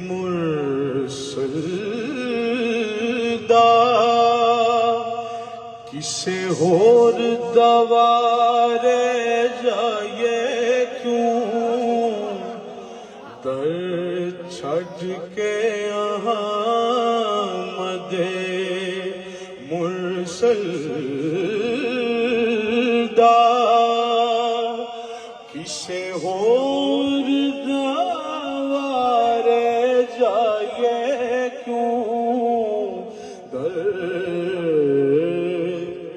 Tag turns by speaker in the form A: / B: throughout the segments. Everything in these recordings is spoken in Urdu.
A: مرسل دا کسے ہور دوارے جائے کیوں در چھڑ کے احمد مرسل دا کسے ہور دوارے جائے کیوں در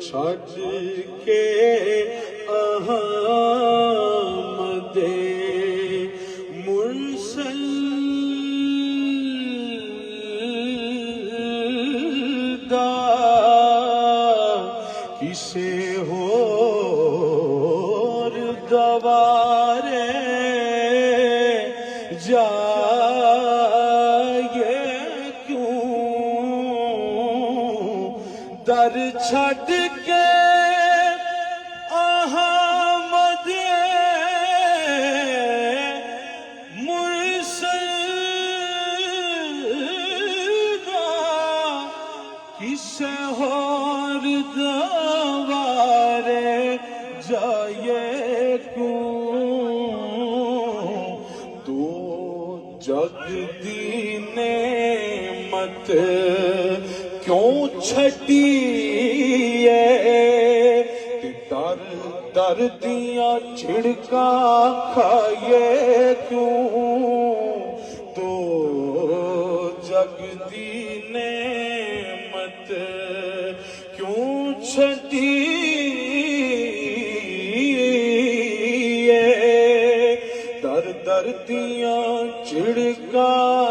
A: چھڑ کے احمد مرسل دا کسے ہور دوارے جائے کیوں در چھڑ کے احمد مرسل دا کسے ہور دوارے جائے کیوں تو جگ دی نعمت کیوں چھٹی در در دیاں چھڑکاں کھائیے کیوں تو جگ دی نعمت کیوں چھٹی در در دیاں چھڑکاں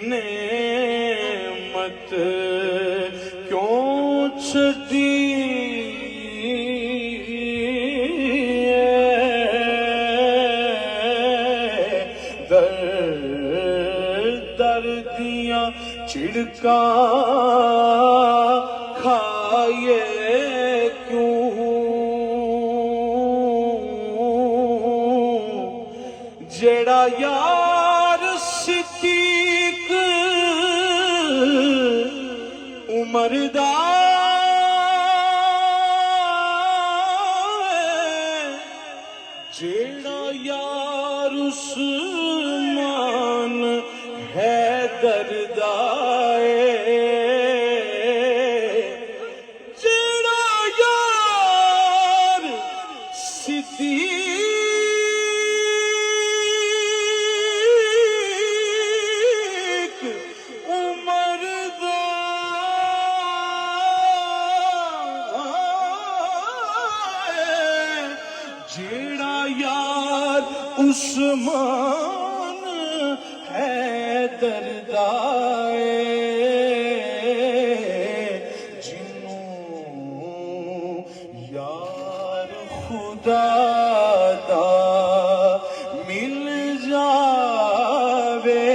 A: نعمت کیوں چھٹی در در دیاں چھڑکاں کھائیے کیوں جیڑا یار صدیق عمر دا جیڑا یار عثمان حیدر دا جیڑا یار صدیق عمر دا جیڑا یار عثمان حیدر دا جنوں یار خدا دا مل جاوے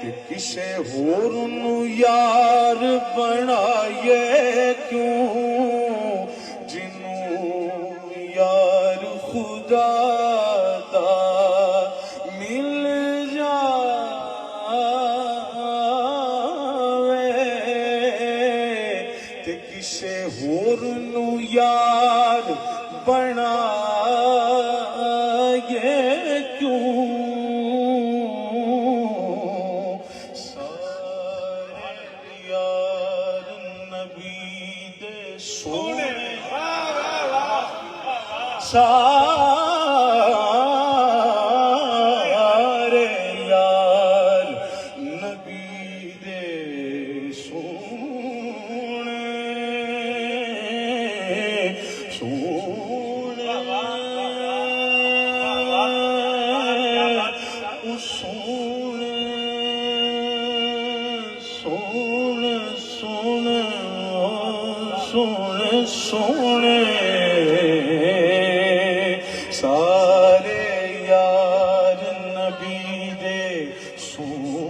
A: تے کسے ہور نو یار بنائیے کیوں یار خدا دا مل جاوے تے کسے ہور نو یار بنائیے کیوں سارے یار نبی دے سونے سارے یار نبی دے سونے سونے سونے سونے سونے سونے سارے یار نبی دے سونے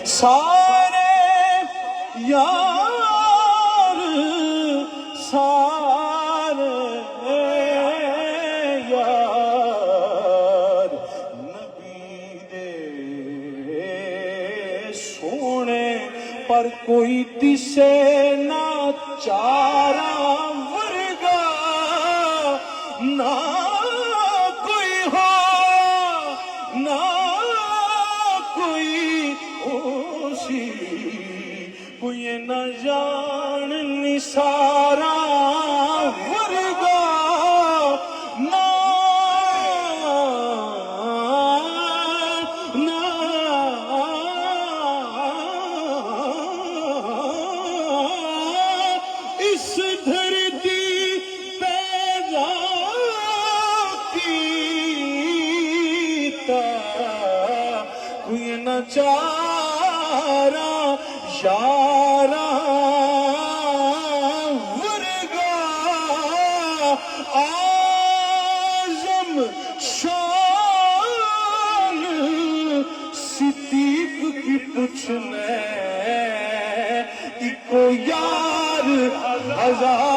A: سارے یار سارے یار نبی دے سونے پر کوئی دسے نہ چارہ ورگا نہ کوئی ہو نہ کوئی اوسی کوئی نہ جان نثارا ورگا نہ اس دھرتی پیدا کیتا کوئی نہ چارا یارا ورگا اعظم شان صدیق کی پوچھنے ایکو یار ہزار